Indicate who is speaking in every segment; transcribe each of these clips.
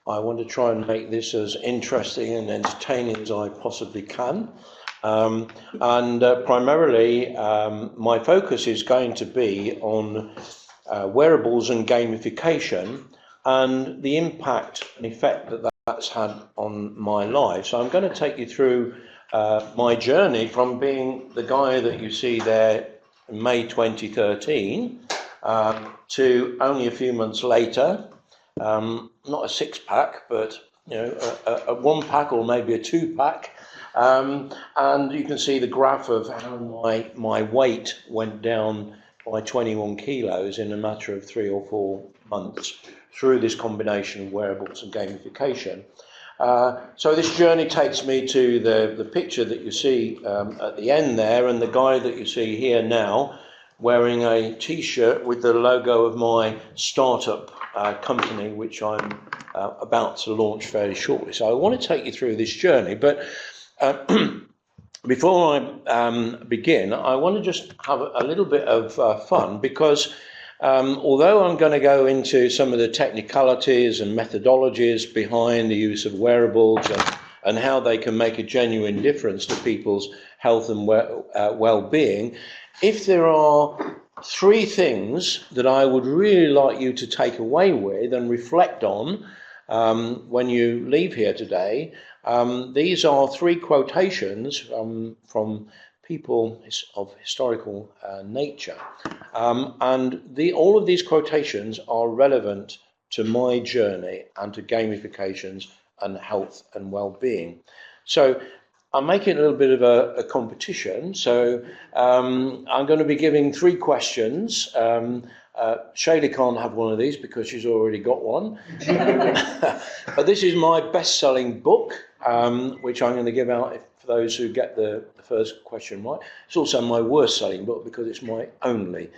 Speaker 1: I want to try and make this as interesting and entertaining as I possibly can. Primarily, my focus is going to be on wearables and gamification and the impact and effect that that's had on my life. So I'm going to take you through my journey from being the guy that you see there in May 2013 to only a few months later, not a six-pack, but a one-pack or maybe a two-pack. And you can see the graph of how my weight went down by 21 kilos in a matter of 3 or 4 months through this combination of wearables and gamification. So this journey takes me to the picture that you see at the end there, and the guy that you see here now wearing a t-shirt with the logo of my startup company, which I'm about to launch fairly shortly. So I want to take you through this journey, but before I begin, I want to just have a little bit of fun, because although I'm going to go into some of the technicalities and methodologies behind the use of wearables and how they can make a genuine difference to people's health and well-being, if there are 3 things that I would really like you to take away with and reflect on when you leave here today, these are 3 quotations from people of historical nature, and all of these quotations are relevant to my journey and to gamifications and health and well-being. So I'm making a little bit of a competition. So I'm going to be giving 3 questions. Shaylee can't have one of these because she's already got one. But this is my best-selling book, which I'm going to give out for those who get the first question right. It's also my worst-selling book because it's my only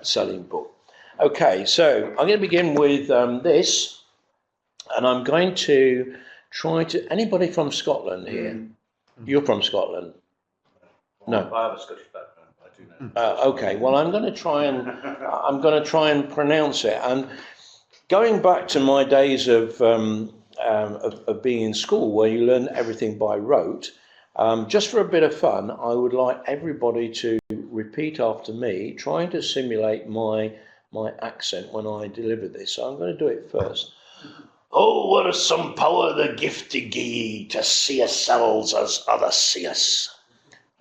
Speaker 1: selling book. Okay, so I'm going to begin with this, and I'm going to try to... Anybody from Scotland here? You're from Scotland? No.
Speaker 2: I have a Scottish background. I do know.
Speaker 1: Okay. Well, I'm going to try and pronounce it. And going back to my days of being in school, where you learn everything by rote, just for a bit of fun, I would like everybody to repeat after me, trying to simulate my accent when I deliver this. So I'm going to do it first. Oh, what is some power the gift to gie to see ourselves as others see us.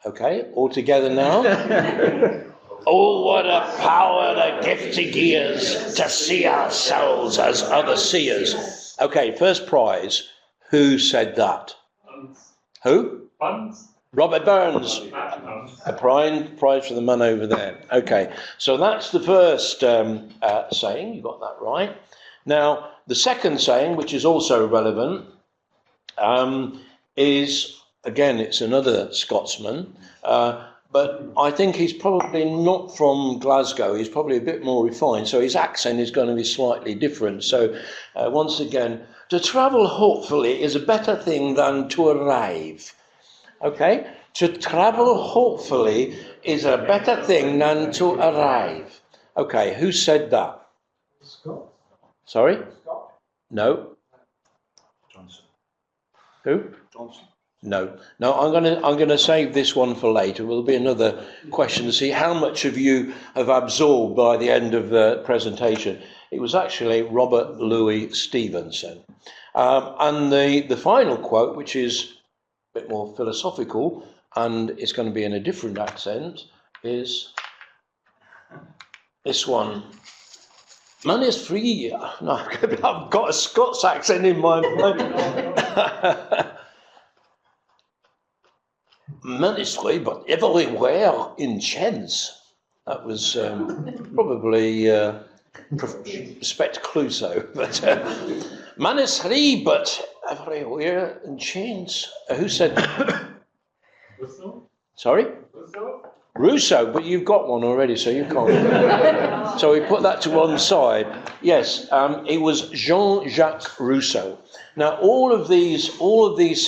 Speaker 1: Okay, all together now. Oh, what a power the gift to gie us to see ourselves as others see us. Okay, first prize. Who said that? Who?
Speaker 3: Buns.
Speaker 1: Robert Burns. A prize for the man over there. Okay, so that's the first saying. You got that right. Now, the second saying, which is also relevant, is, again, it's another Scotsman, but I think he's probably not from Glasgow. He's probably a bit more refined, so his accent is going to be slightly different. So, once again, to travel hopefully is a better thing than to arrive. Okay? To travel hopefully is a better thing than to arrive. Okay, who said that?
Speaker 3: Scott.
Speaker 1: Sorry?
Speaker 3: Scott.
Speaker 1: No.
Speaker 2: Johnson.
Speaker 1: Who?
Speaker 2: Johnson.
Speaker 1: No. No, I'm going to save this one for later. There'll be another question to see how much of you have absorbed by the end of the presentation. It was actually Robert Louis Stevenson. And the final quote, which is a bit more philosophical, and it's going to be in a different accent, is this one. Man is free. No, I've got a Scots accent in my mind. Man is free, but everywhere in chains. That was probably Respect Clouseau. But man is free, but everywhere in chains. Who said that?
Speaker 3: Rousseau.
Speaker 1: Sorry?
Speaker 3: Rousseau.
Speaker 1: Rousseau, but you've got one already, so you can't. So we put that to one side. Yes, it was Jean-Jacques Rousseau. Now, all of these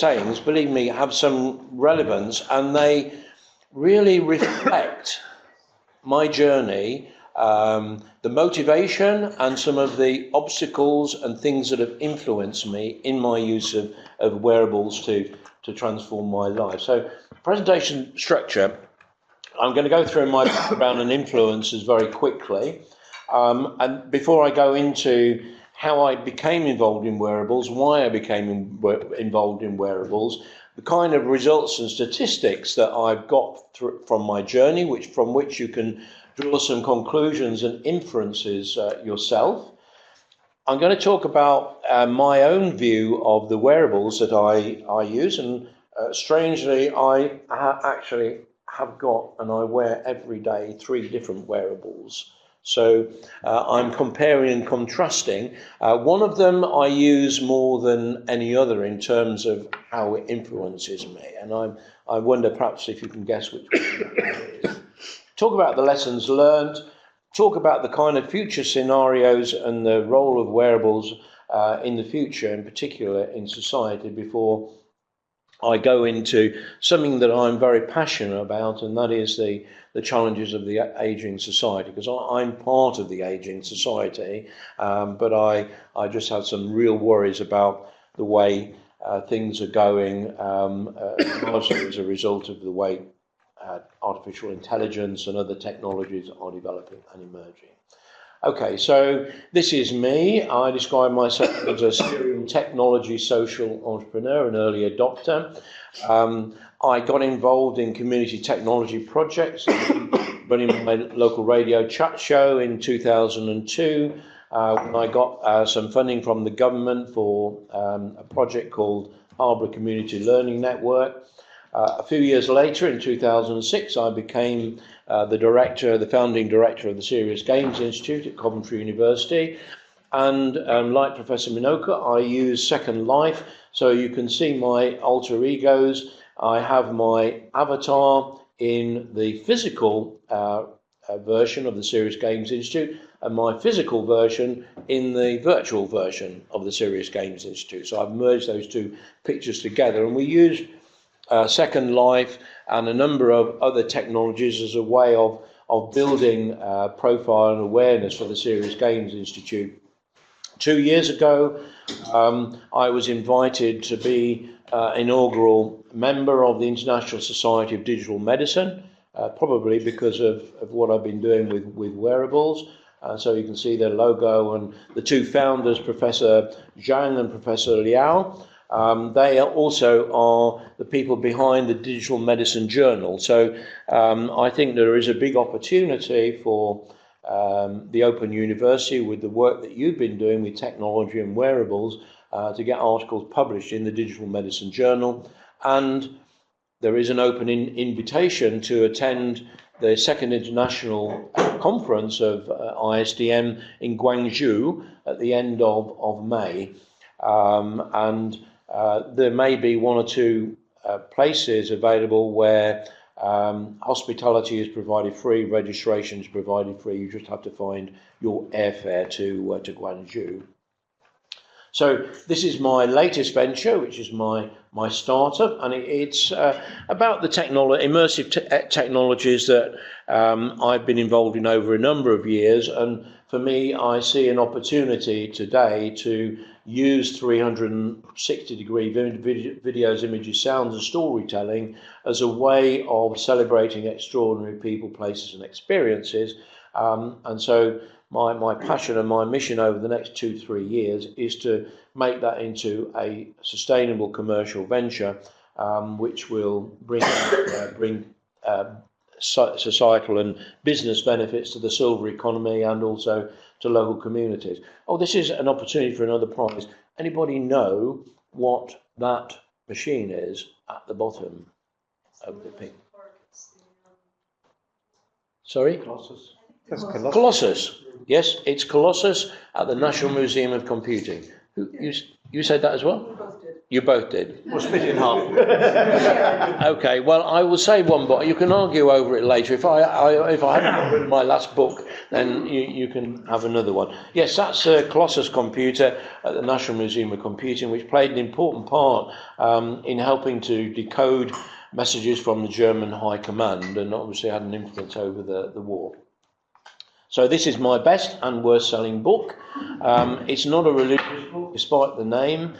Speaker 1: sayings, believe me, have some relevance, and they really reflect my journey the motivation and some of the obstacles and things that have influenced me in my use of wearables to transform my life. So presentation structure, I'm going to go through my background and influences very quickly. And before I go into how I became involved in wearables, why I became involved in wearables, the kind of results and statistics that I've got from my journey, from which you can draw some conclusions and inferences yourself. I'm going to talk about my own view of the wearables that I use, and strangely, I actually have got, and I wear every day, 3 different wearables. So I'm comparing and contrasting. One of them I use more than any other in terms of how it influences me, and I wonder perhaps if you can guess which one it is. Talk about the lessons learned, talk about the kind of future scenarios and the role of wearables in the future, in particular in society, before I go into something that I'm very passionate about, and that is the challenges of the ageing society, because I'm part of the ageing society, but I just have some real worries about the way things are going, largely as a result of the way artificial intelligence and other technologies are developing and emerging. Okay, so this is me. I describe myself as a serial technology social entrepreneur, an early adopter. I got involved in community technology projects, running my local radio chat show in 2002. When I got some funding from the government for a project called Harbour Community Learning Network. A few years later, in 2006, I became the founding director of the Serious Games Institute at Coventry University. And like Professor Minoka, I use Second Life. So you can see my alter egos. I have my avatar in the physical version of the Serious Games Institute, and my physical version in the virtual version of the Serious Games Institute. So I've merged those 2 pictures together, and we use Second Life and a number of other technologies as a way of building profile and awareness for the Serious Games Institute. 2 years ago, I was invited to be inaugural member of the International Society of Digital Medicine, probably because of what I've been doing with wearables. So you can see their logo, and the 2 founders, Professor Zhang and Professor Liao. They also are the people behind the Digital Medicine Journal. So I think there is a big opportunity for the Open University, with the work that you've been doing with technology and wearables, to get articles published in the Digital Medicine Journal. And there is an open invitation to attend the 2nd International Conference of ISDM in Guangzhou at the end of May. There may be 1 or 2 places available where hospitality is provided free, registration is provided free. You just have to find your airfare to Guangzhou. So this is my latest venture, which is my startup, and it's about the immersive technologies that I've been involved in over a number of years. And for me, I see an opportunity today to use 360-degree videos, images, sounds, and storytelling as a way of celebrating extraordinary people, places, and experiences. And so my passion and my mission over the next 2-3 years is to make that into a sustainable commercial venture, which will bring societal and business benefits to the silver economy and also to local communities. Oh, this is an opportunity for another prize. Anybody know what that machine is at the bottom of the picture? Sorry?
Speaker 2: Colossus.
Speaker 1: Colossus. Yes, it's Colossus at the National Museum of Computing. You said that as well? You both did.
Speaker 2: We'll split it in half.
Speaker 1: Okay, well, I will say one, but you can argue over it later. If I haven't written my last book, then you can have another one. Yes, that's a Colossus computer at the National Museum of Computing, which played an important part in helping to decode messages from the German High Command, and obviously had an influence over the war. So this is my best and worst selling book. It's not a religious book, despite the name.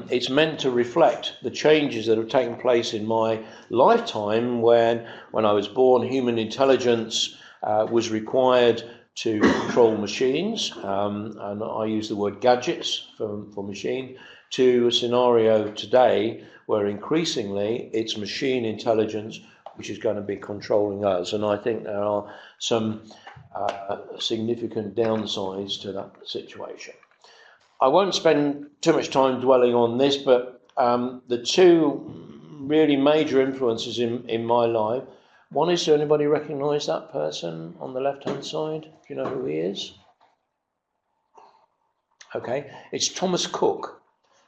Speaker 1: It's meant to reflect the changes that have taken place in my lifetime when I was born. Human intelligence was required to control machines, and I use the word gadgets for machine, to a scenario today where increasingly it's machine intelligence which is going to be controlling us. And I think there are some significant downsides to that situation. I won't spend too much time dwelling on this, but the two really major influences in my life, one is, does anybody recognise that person on the left-hand side? Do you know who he is? Okay, it's Thomas Cook.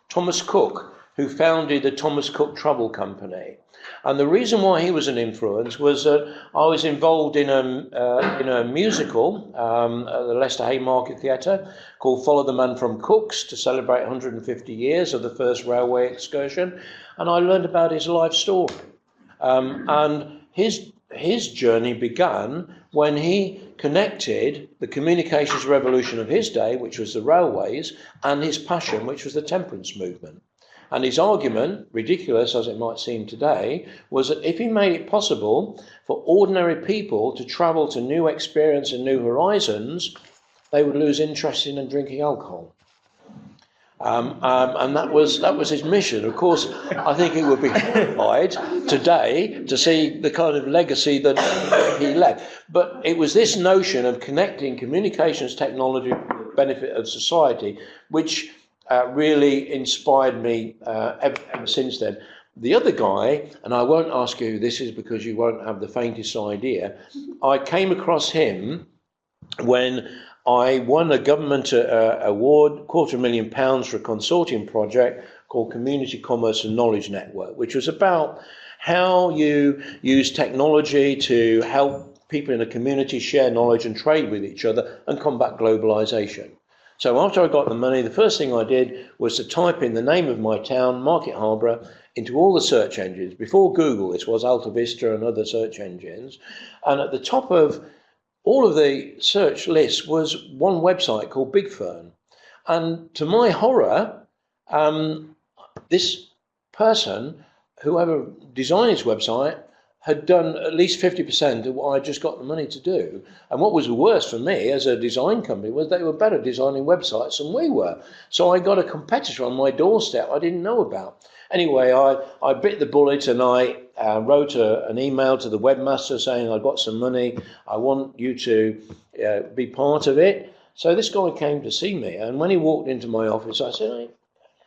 Speaker 1: Thomas Cook, who founded the Thomas Cook Travel Company. And the reason why he was an influence was that I was involved in a musical at the Leicester Haymarket Theatre called Follow the Man from Cook's to celebrate 150 years of the first railway excursion. And I learned about his life story. And his journey began when he connected the communications revolution of his day, which was the railways, and his passion, which was the temperance movement. And his argument, ridiculous as it might seem today, was that if he made it possible for ordinary people to travel to new experience and new horizons, they would lose interest in drinking alcohol. And that was his mission. Of course, I think he would be horrified today to see the kind of legacy that he left. But it was this notion of connecting communications technology for the benefit of society, which really inspired me ever since then. The other guy, and I won't ask you who this is because you won't have the faintest idea, I came across him when I won a government award, £250,000 for a consortium project called Community Commerce and Knowledge Network, which was about how you use technology to help people in a community share knowledge and trade with each other and combat globalisation. So after I got the money, the first thing I did was to type in the name of my town, Market Harborough, into all the search engines. Before Google, this was Alta Vista and other search engines. And at the top of all of the search lists was one website called Big Fern. And to my horror, this person, whoever designed this website, had done at least 50% of what I just got the money to do. And what was the worst for me as a design company was they were better designing websites than we were. So I got a competitor on my doorstep I didn't know about. Anyway, I bit the bullet and I wrote an email to the webmaster saying, I've got some money, I want you to be part of it. So this guy came to see me, and when he walked into my office, I said,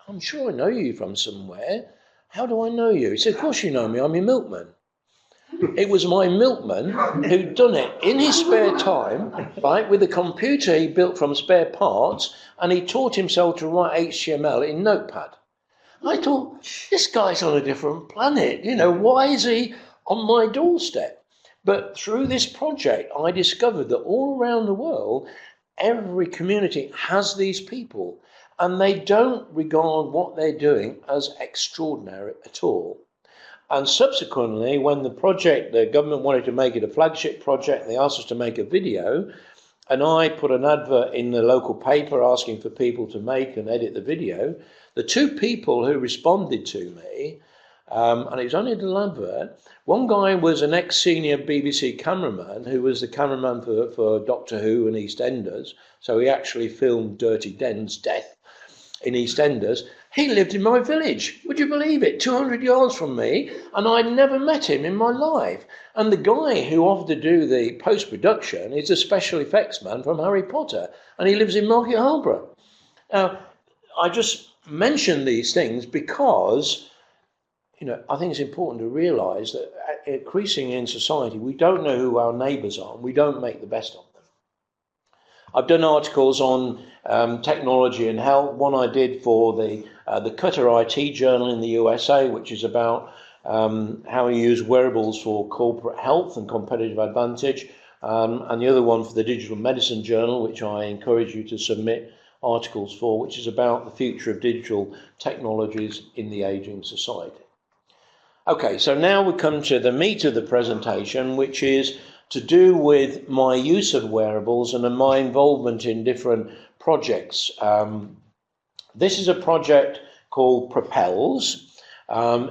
Speaker 1: I'm sure I know you from somewhere. How do I know you? He said, of course you know me, I'm your milkman. It was my milkman who'd done it in his spare time, right, with a computer he built from spare parts, and he taught himself to write HTML in Notepad. I thought, this guy's on a different planet. You know, why is he on my doorstep? But through this project, I discovered that all around the world, every community has these people, and they don't regard what they're doing as extraordinary at all. And subsequently, when the government wanted to make it a flagship project, they asked us to make a video, and I put an advert in the local paper asking for people to make and edit the video. The two people who responded to me, and it was only a little advert, one guy was an ex-senior BBC cameraman who was the cameraman for Doctor Who and EastEnders, so he actually filmed Dirty Den's death in EastEnders. He lived in my village, would you believe it, 200 yards from me, and I'd never met him in my life. And the guy who offered to do the post-production is a special effects man from Harry Potter, and he lives in Market Harborough. Now, I just mention these things because, you know, I think it's important to realise that increasingly in society, we don't know who our neighbours are, and we don't make the best of them. I've done articles on technology and health. One I did for the Cutter IT Journal in the USA, which is about how you use wearables for corporate health and competitive advantage, and the other one for the Digital Medicine Journal, which I encourage you to submit articles for, which is about the future of digital technologies in the ageing society. Okay, so now we come to the meat of the presentation, which is to do with my use of wearables and my involvement in different projects. This is a project called Propels.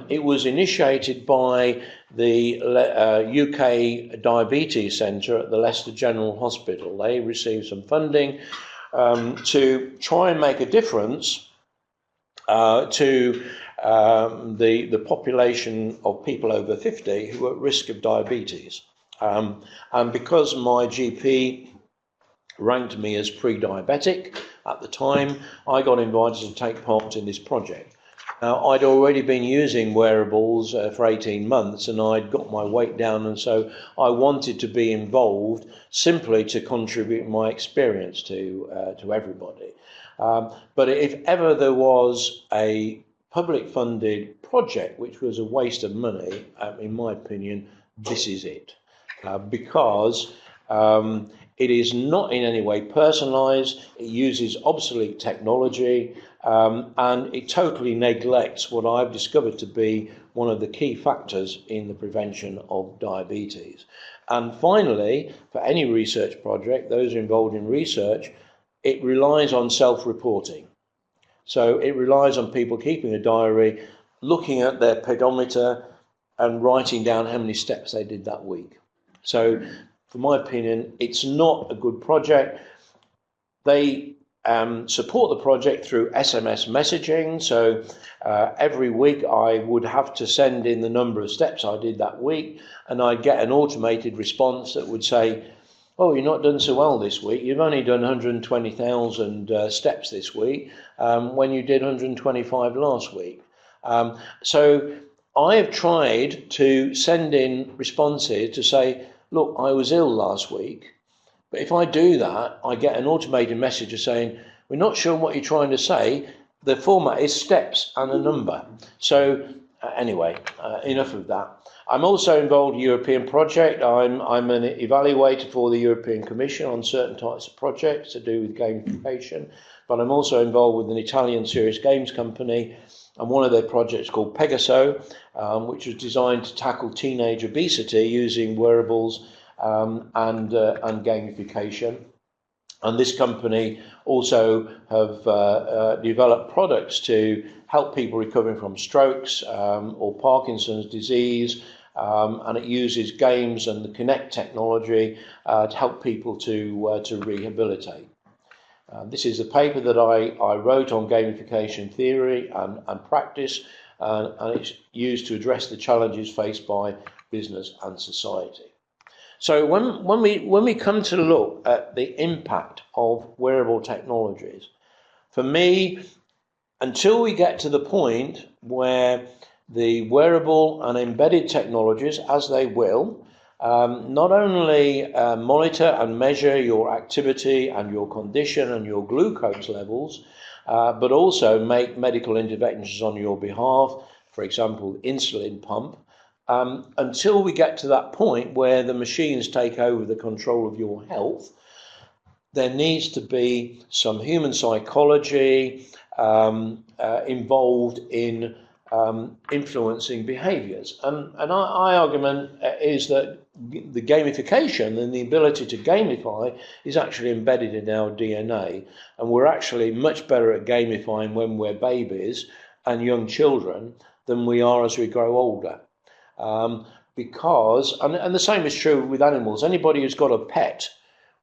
Speaker 1: It was initiated by the UK Diabetes Centre at the Leicester General Hospital. They received some funding to try and make a difference to the population of people over 50 who are at risk of diabetes. And because my GP ranked me as pre-diabetic at the time, I got invited to take part in this project. Now, I'd already been using wearables for 18 months and I'd got my weight down, and so I wanted to be involved simply to contribute my experience to everybody. But if ever there was a public funded project which was a waste of money, in my opinion, this is it. Because it is not in any way personalised, it uses obsolete technology, and it totally neglects what I've discovered to be one of the key factors in the prevention of diabetes. And finally, for any research project, those involved in research, it relies on self-reporting. So it relies on people keeping a diary, looking at their pedometer and writing down how many steps they did that week. So, for my opinion, it's not a good project. They support the project through SMS messaging. So every week I would have to send in the number of steps I did that week, and I'd get an automated response that would say, oh, you're not done so well this week. You've only done 120,000 steps this week when you did 125 last week. So I have tried to send in responses to say, look, I was ill last week, but if I do that, I get an automated message saying, we're not sure what you're trying to say. The format is steps and a number. So anyway, enough of that. I'm also involved in a European project. I'm an evaluator for the European Commission on certain types of projects to do with gamification, but I'm also involved with an Italian serious games company, and one of their projects called Pegaso, which was designed to tackle teenage obesity using wearables and gamification. And this company also have developed products to help people recovering from strokes or Parkinson's disease, and it uses games and the Connect technology to help people to rehabilitate. This is a paper that I wrote on gamification theory and practice, and it's used to address the challenges faced by business and society. So when we come to look at the impact of wearable technologies, for me, until we get to the point where the wearable and embedded technologies, as they will, not only monitor and measure your activity and your condition and your glucose levels, but also make medical interventions on your behalf, for example, insulin pump, until we get to that point where the machines take over the control of your health, there needs to be some human psychology involved in influencing behaviours. And our argument is that the gamification and the ability to gamify is actually embedded in our DNA, and we're actually much better at gamifying when we're babies and young children than we are as we grow older. Because, and the same is true with animals, anybody who's got a pet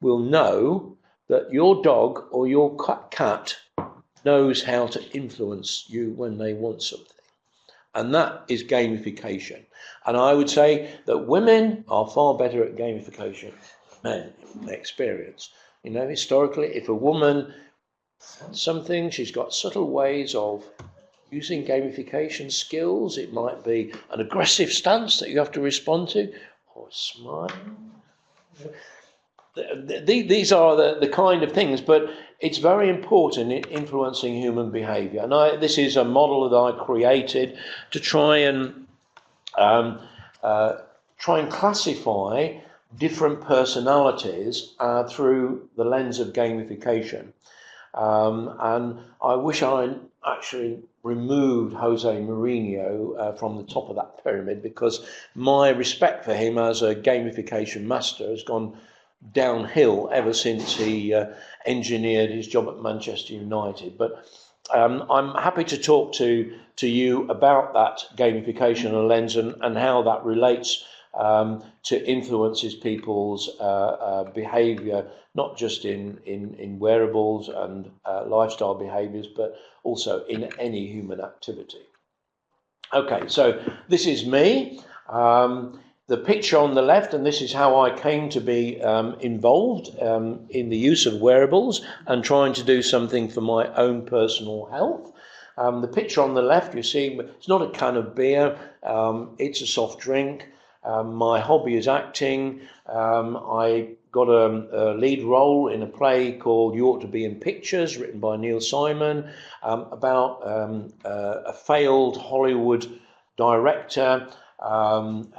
Speaker 1: will know that your dog or your cat knows how to influence you when they want something. And that is gamification. And I would say that women are far better at gamification than men in experience. You know, historically, if a woman wants something, she's got subtle ways of using gamification skills. It might be an aggressive stance that you have to respond to, or a smile. These are the kind of things, but it's very important in influencing human behaviour. And this is a model that I created to try and classify different personalities through the lens of gamification. And I wish I actually removed Jose Mourinho from the top of that pyramid, because my respect for him as a gamification master has gone downhill ever since he engineered his job at Manchester United. But I'm happy to talk to you about that gamification and lens, and how that relates to influences people's behaviour, not just in wearables and lifestyle behaviours, but also in any human activity. Okay, so this is me. The picture on the left, and this is how I came to be involved in the use of wearables and trying to do something for my own personal health. The picture on the left, you see, it's not a can of beer, it's a soft drink. My hobby is acting. I got a lead role in a play called You Ought to Be in Pictures, written by Neil Simon, about a failed Hollywood director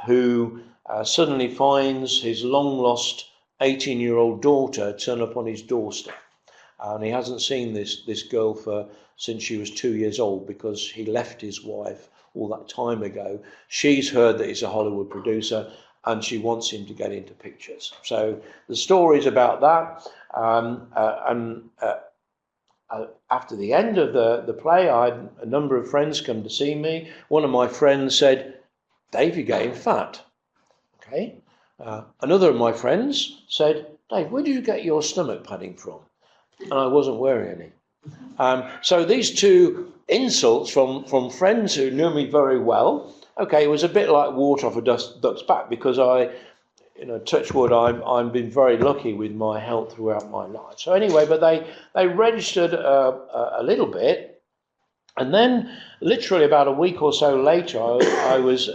Speaker 1: who suddenly finds his long-lost 18-year-old daughter turn up on his doorstep. And he hasn't seen this girl since she was 2 years old, because he left his wife all that time ago. She's heard that he's a Hollywood producer, and she wants him to get into pictures. So the story's about that. After the end of the play, I had a number of friends come to see me. One of my friends said, "Dave, you're getting fat." Okay. Another of my friends said, "Dave, where did you get your stomach padding from?" And I wasn't wearing any. So these two insults from friends who knew me very well. Okay, it was a bit like water off a duck's back, because touch wood, I've been very lucky with my health throughout my life. So anyway, but they registered a little bit, and then literally about a week or so later, I was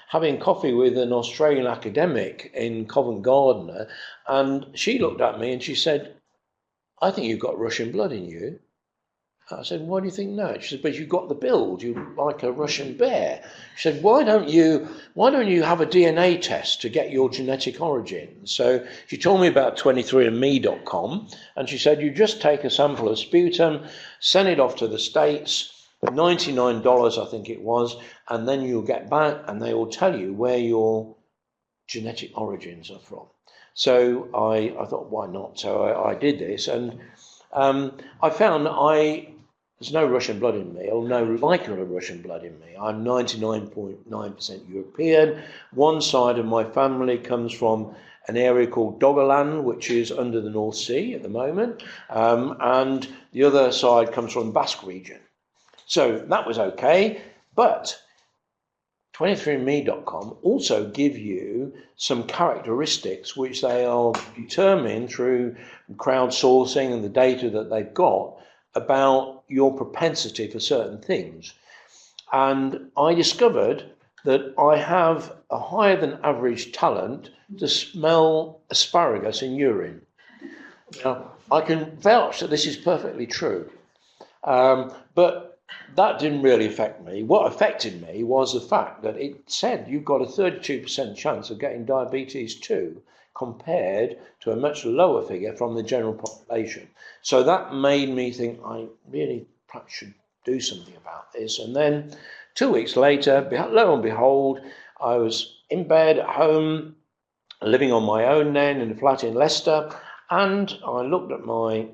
Speaker 1: having coffee with an Australian academic in Covent Garden, and she looked at me and she said, "I think you've got Russian blood in you." I said, "Why do you think that?" She said, "But you've got the build. You're like a Russian bear." She said, why don't you have a DNA test to get your genetic origin?" So she told me about 23andme.com, and she said, "You just take a sample of sputum, send it off to the States, $99 I think it was, and then you'll get back and they will tell you where your genetic origins are from." So I thought, why not? So I did this, and I found there's no Russian blood in me, or no like of Russian blood in me. I'm 99.9% European. One side of my family comes from an area called Doggerland, which is under the North Sea at the moment, and the other side comes from the Basque region. So that was okay, but 23andme.com also give you some characteristics which they are determined through crowdsourcing and the data that they've got about your propensity for certain things. And I discovered that I have a higher than average talent to smell asparagus in urine. Now, I can vouch that this is perfectly true, but that didn't really affect me. What affected me was the fact that it said you've got a 32% chance of getting diabetes too, compared to a much lower figure from the general population. So that made me think I really perhaps should do something about this. And then 2 weeks later, lo and behold, I was in bed at home, living on my own then in a flat in Leicester, and I looked at my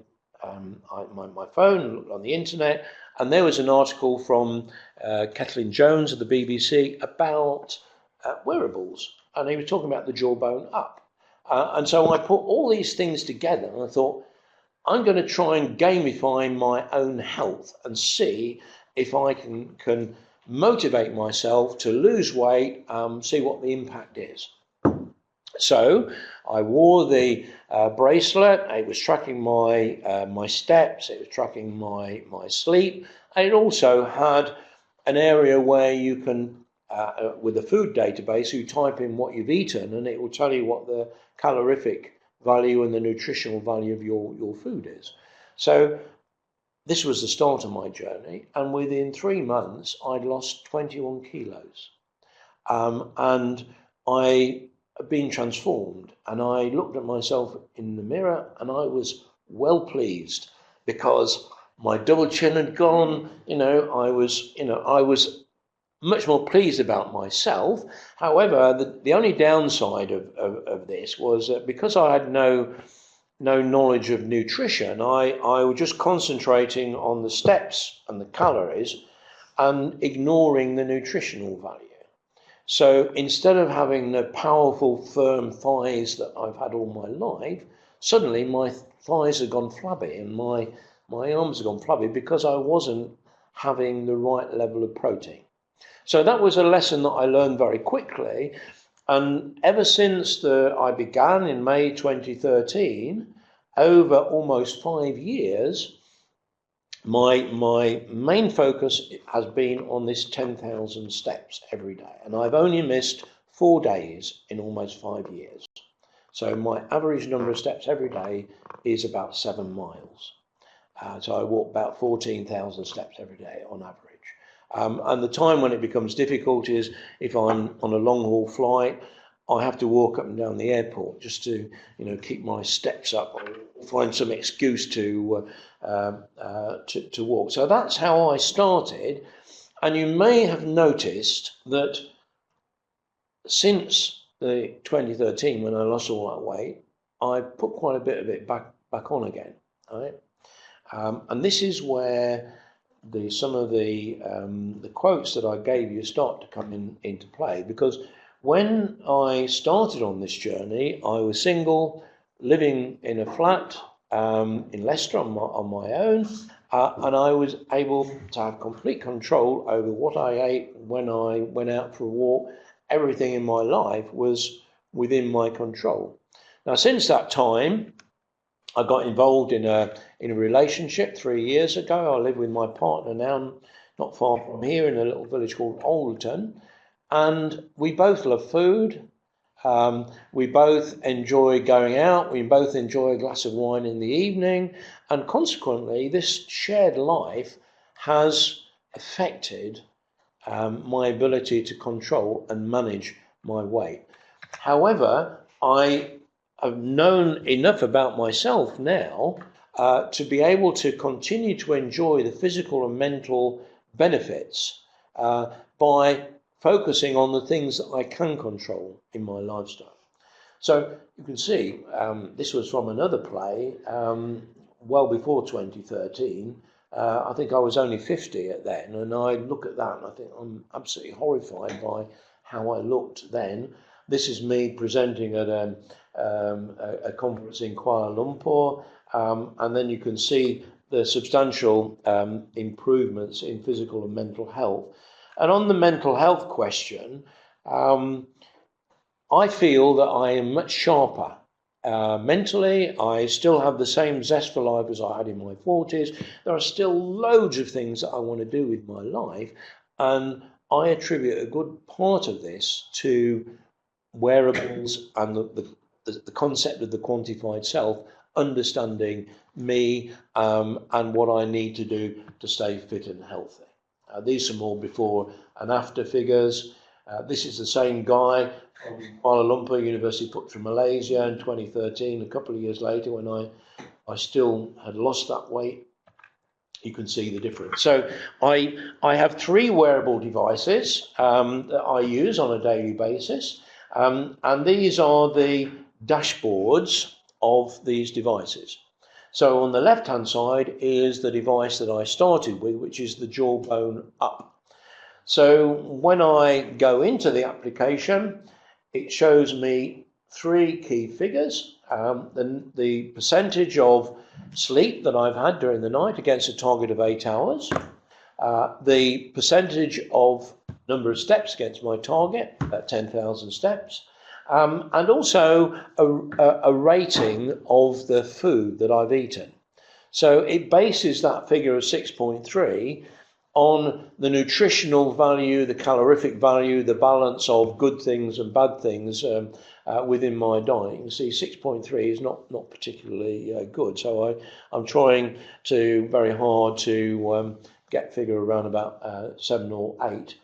Speaker 1: phone, looked on the internet, and there was an article from Kathleen Jones of the BBC about wearables, and he was talking about the jawbone up. And so I put all these things together, and I thought, I'm going to try and gamify my own health and see if I can motivate myself to lose weight, see what the impact is. So I wore the bracelet. It was tracking my steps. It was tracking my sleep. And it also had an area where you can, with a food database, you type in what you've eaten, and it will tell you what the calorific value and the nutritional value of your food is. So this was the start of my journey, and within 3 months I'd lost 21 kilos, and I had been transformed, and I looked at myself in the mirror and I was well pleased, because my double chin had gone. I was much more pleased about myself. However, the only downside of this was that because I had no knowledge of nutrition, I was just concentrating on the steps and the calories and ignoring the nutritional value. So instead of having the powerful, firm thighs that I've had all my life, suddenly my thighs have gone flabby and my arms have gone flabby because I wasn't having the right level of protein. So that was a lesson that I learned very quickly. And ever since I began in May 2013, over almost 5 years, my main focus has been on this 10,000 steps every day. And I've only missed 4 days in almost 5 years. So my average number of steps every day is about 7 miles. So I walk about 14,000 steps every day on average. And the time when it becomes difficult is if I'm on a long haul flight, I have to walk up and down the airport just to, keep my steps up, or find some excuse to walk. So that's how I started. And you may have noticed that since the 2013, when I lost all that weight, I put quite a bit of it back on again. Right? And this is where some of the quotes that I gave you start to come into play, because when I started on this journey, I was single, living in a flat in Leicester on my own, and I was able to have complete control over what I ate when I went out for a walk. Everything in my life was within my control. Now, since that time, I got involved in a relationship 3 years ago. I live with my partner now, not far from here, in a little village called Alderton. And we both love food. We both enjoy going out. We both enjoy a glass of wine in the evening. And consequently, this shared life has affected my ability to control and manage my weight. However, I have known enough about myself now to be able to continue to enjoy the physical and mental benefits by focusing on the things that I can control in my lifestyle. So you can see this was from another play well before 2013. I think I was only 50 at then, and I look at that and I think I'm absolutely horrified by how I looked then. This is me presenting at a conference in Kuala Lumpur, and then you can see the substantial improvements in physical and mental health. And on the mental health question, I feel that I am much sharper. Mentally, I still have the same zest for life as I had in my 40s. There are still loads of things that I want to do with my life, and I attribute a good part of this to wearables and the concept of the quantified self, understanding me and what I need to do to stay fit and healthy. These are more before and after figures. This is the same guy from Kuala Lumpur, University put through Malaysia in 2013. A couple of years later, when I still had lost that weight, you can see the difference. So I have 3 wearable devices that I use on a daily basis. And these are the dashboards of these devices. So on the left-hand side is the device that I started with, which is the Jawbone Up. So when I go into the application, it shows me 3 key figures. The percentage of sleep that I've had during the night against a target of 8 hours. The percentage of number of steps against my target, at 10,000 steps. And also a rating of the food that I've eaten. So it bases that figure of 6.3 on the nutritional value, the calorific value, the balance of good things and bad things within my diet. You can see 6.3 is not particularly good. So I'm trying very hard to get figure around about 7 or 8.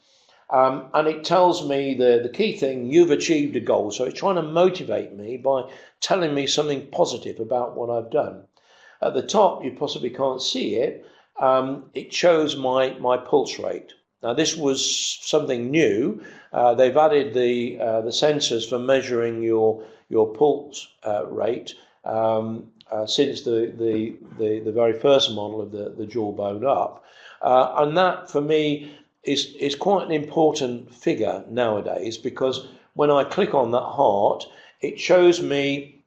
Speaker 1: And it tells me the key thing, you've achieved a goal. So it's trying to motivate me by telling me something positive about what I've done. At the top, you possibly can't see it. It shows my pulse rate. Now, this was something new. They've added the sensors for measuring your pulse rate since the very first model of the Jawbone up, and that for me is quite an important figure nowadays, because when I click on that heart, it shows me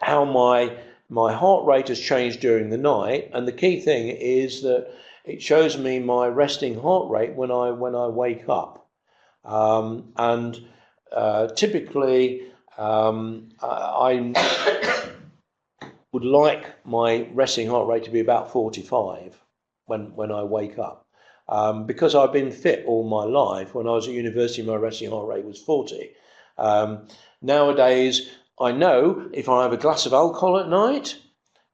Speaker 1: how my heart rate has changed during the night, and the key thing is that it shows me my resting heart rate when I wake up. Typically, I would like my resting heart rate to be about 45 when I wake up. Because I've been fit all my life. When I was at university, my resting heart rate was 40. Nowadays, I know if I have a glass of alcohol at night,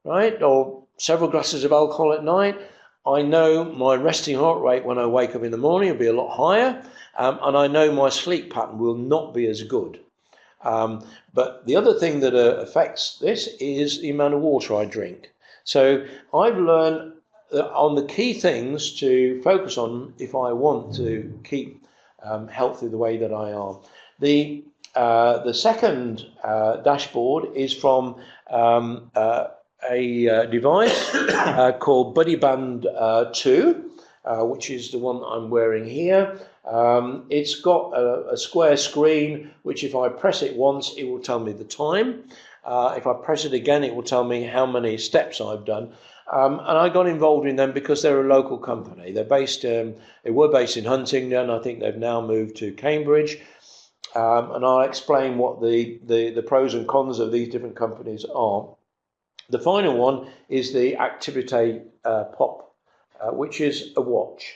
Speaker 1: right, or several glasses of alcohol at night, I know my resting heart rate when I wake up in the morning will be a lot higher, and I know my sleep pattern will not be as good. But the other thing that affects this is the amount of water I drink. So I've learned on the key things to focus on if I want to keep healthy the way that I am. The second dashboard is from a device called Buddy Band 2, which is the one I'm wearing here. It's got a square screen, which if I press it once, it will tell me the time. If I press it again, it will tell me how many steps I've done. And I got involved in them because they're a local company. They were based in Huntingdon. I think they've now moved to Cambridge. And I'll explain what the pros and cons of these different companies are. The final one is the Activity Pop, which is a watch.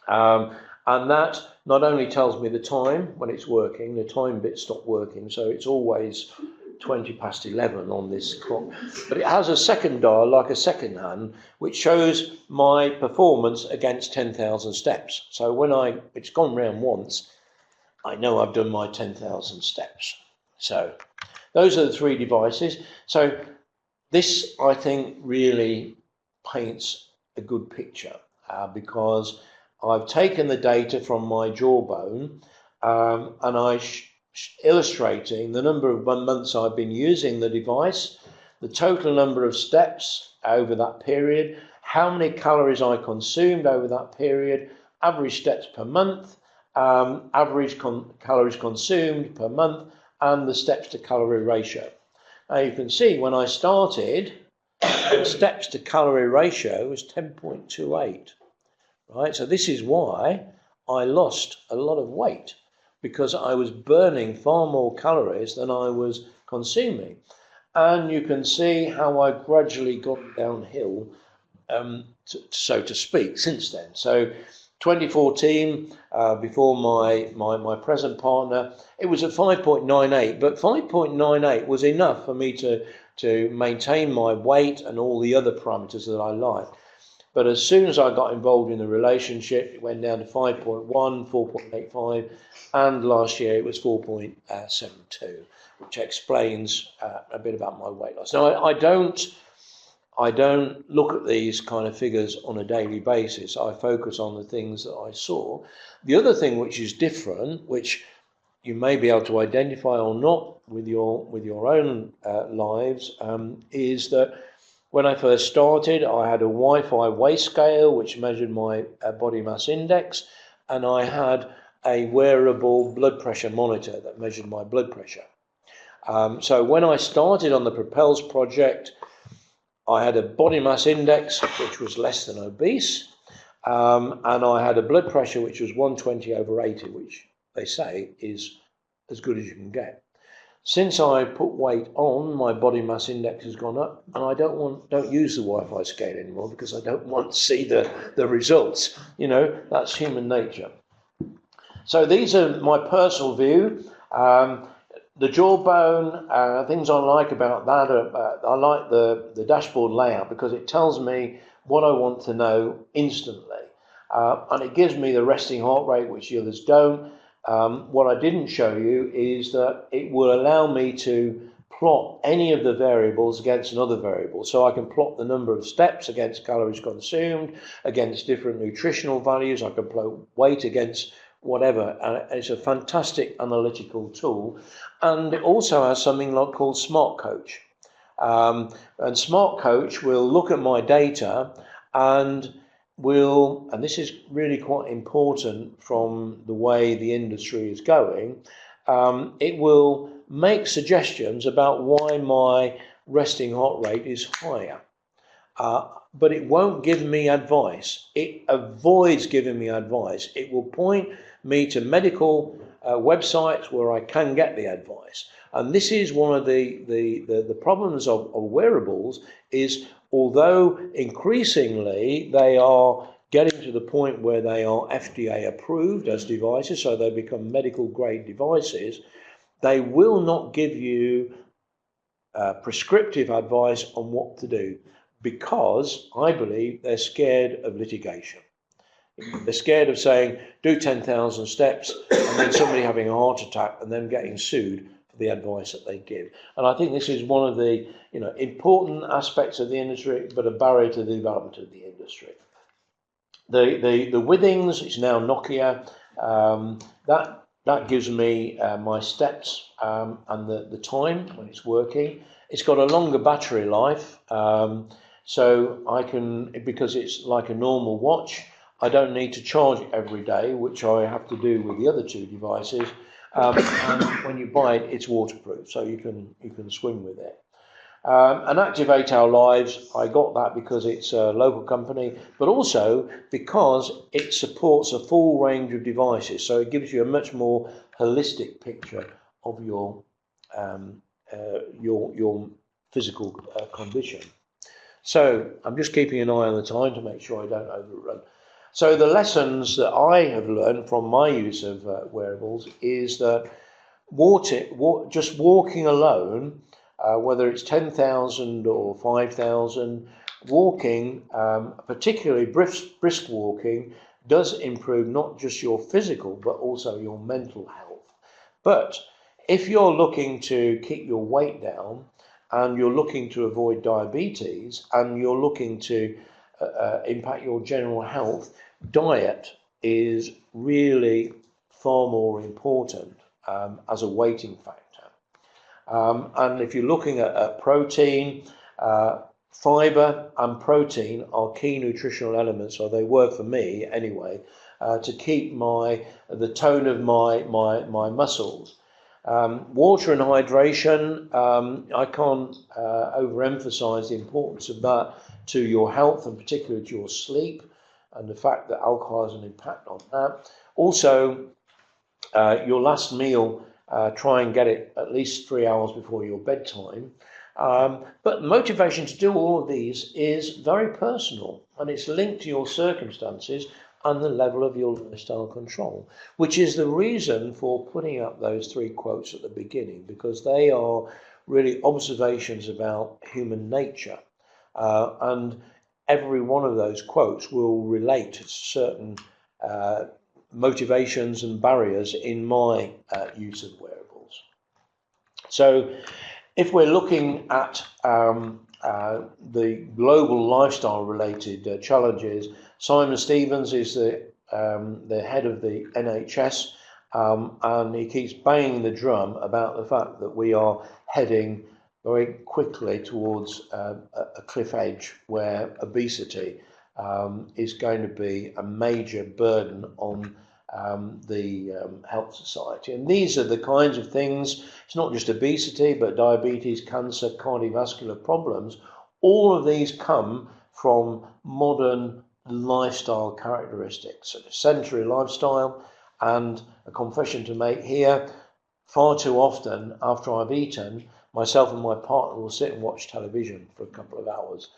Speaker 1: And that not only tells me the time when it's working, the time bit stopped working, so it's always 20 past 11 on this clock. But it has a second dial, like a second hand, which shows my performance against 10,000 steps. So when it's gone round once, I know I've done my 10,000 steps. So those are the three devices. So this, I think, really paints a good picture because I've taken the data from my Jawbone and I'm illustrating the number of months I've been using the device, the total number of steps over that period, how many calories I consumed over that period, average steps per month, average calories consumed per month, and the steps to calorie ratio. Now you can see when I started, the steps to calorie ratio was 10.28. Right, so this is why I lost a lot of weight, because I was burning far more calories than I was consuming. And you can see how I gradually got downhill, so to speak, since then. So 2014, before my present partner, it was at 5.98, but 5.98 was enough for me to maintain my weight and all the other parameters that I liked. But as soon as I got involved in the relationship, it went down to 5.1, 4.85, and last year it was 4.72, which explains a bit about my weight loss. Now, I don't look at these kind of figures on a daily basis. I focus on the things that I saw. The other thing which is different, which you may be able to identify or not with your own lives, is that when I first started, I had a Wi-Fi waist scale which measured my body mass index, and I had a wearable blood pressure monitor that measured my blood pressure. So when I started on the Propels project, I had a body mass index which was less than obese, and I had a blood pressure which was 120/80, which they say is as good as you can get. Since I put weight on, my body mass index has gone up, and I don't use the Wi-Fi scale anymore because I don't want to see the results. You know, that's human nature. So these are my personal view. The Jawbone, things I like about that, I like the dashboard layout because it tells me what I want to know instantly. And it gives me the resting heart rate, which the others don't. What I didn't show you is that it will allow me to plot any of the variables against another variable. So I can plot the number of steps against calories consumed, against different nutritional values. I can plot weight against whatever. It's a fantastic analytical tool. And it also has something called Smart Coach. And Smart Coach will look at my data and and this is really quite important from the way the industry is going, it will make suggestions about why my resting heart rate is higher. But it won't give me advice. It avoids giving me advice. It will point me to medical websites where I can get the advice. And this is one of the problems of wearables is, although increasingly they are getting to the point where they are FDA approved as devices, so they become medical grade devices, they will not give you prescriptive advice on what to do, because I believe they're scared of litigation. They're scared of saying, do 10,000 steps, and then somebody having a heart attack and then getting sued for the advice that they give. And I think this is one of the important aspects of the industry, but a barrier to the development of the industry. The Withings is now Nokia. That gives me my steps and the time when it's working. It's got a longer battery life, so I can, because it's like a normal watch, I don't need to charge it every day, which I have to do with the other two devices. And when you buy it, it's waterproof, so you can swim with it. And Activate Our Lives, I got that because it's a local company, but also because it supports a full range of devices, so it gives you a much more holistic picture of your physical condition. So I'm just keeping an eye on the time to make sure I don't overrun. So the lessons that I have learned from my use of wearables is that just walking alone, whether it's 10,000 or 5,000, walking, particularly brisk walking, does improve not just your physical but also your mental health. But if you're looking to keep your weight down and you're looking to avoid diabetes and you're looking to impact your general health, diet is really far more important as a weighting factor. And if you're looking at protein, fiber and protein are key nutritional elements, or they were for me anyway, to keep the tone of my muscles. Water and hydration, I can't overemphasize the importance of that to your health, and particularly to your sleep, and the fact that alcohol has an impact on that. Also, your last meal, try and get it at least 3 hours before your bedtime. But motivation to do all of these is very personal, and it's linked to your circumstances and the level of your lifestyle control, which is the reason for putting up those 3 quotes at the beginning, because they are really observations about human nature. And every one of those quotes will relate to certain motivations and barriers in my use of wearables. So if we're looking at the global lifestyle related challenges, Simon Stevens is the head of the NHS, and he keeps banging the drum about the fact that we are heading very quickly towards a cliff edge where obesity is going to be a major burden on the health society. And these are the kinds of things, it's not just obesity, but diabetes, cancer, cardiovascular problems. All of these come from modern lifestyle characteristics, a sedentary lifestyle. And a confession to make here, far too often after I've eaten, myself and my partner will sit and watch television for a couple of hours,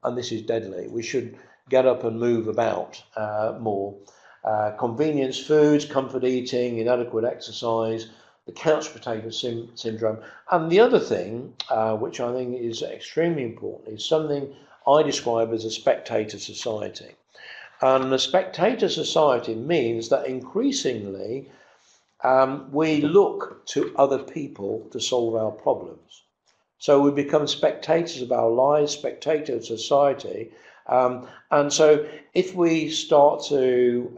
Speaker 1: and this is deadly. We should get up and move about more. Convenience foods, comfort eating, inadequate exercise, the couch potato syndrome. And the other thing, which I think is extremely important, is something I describe as a spectator society. And a spectator society means that increasingly we look to other people to solve our problems. So we become spectators of our lives, spectators of society. And so if we start to,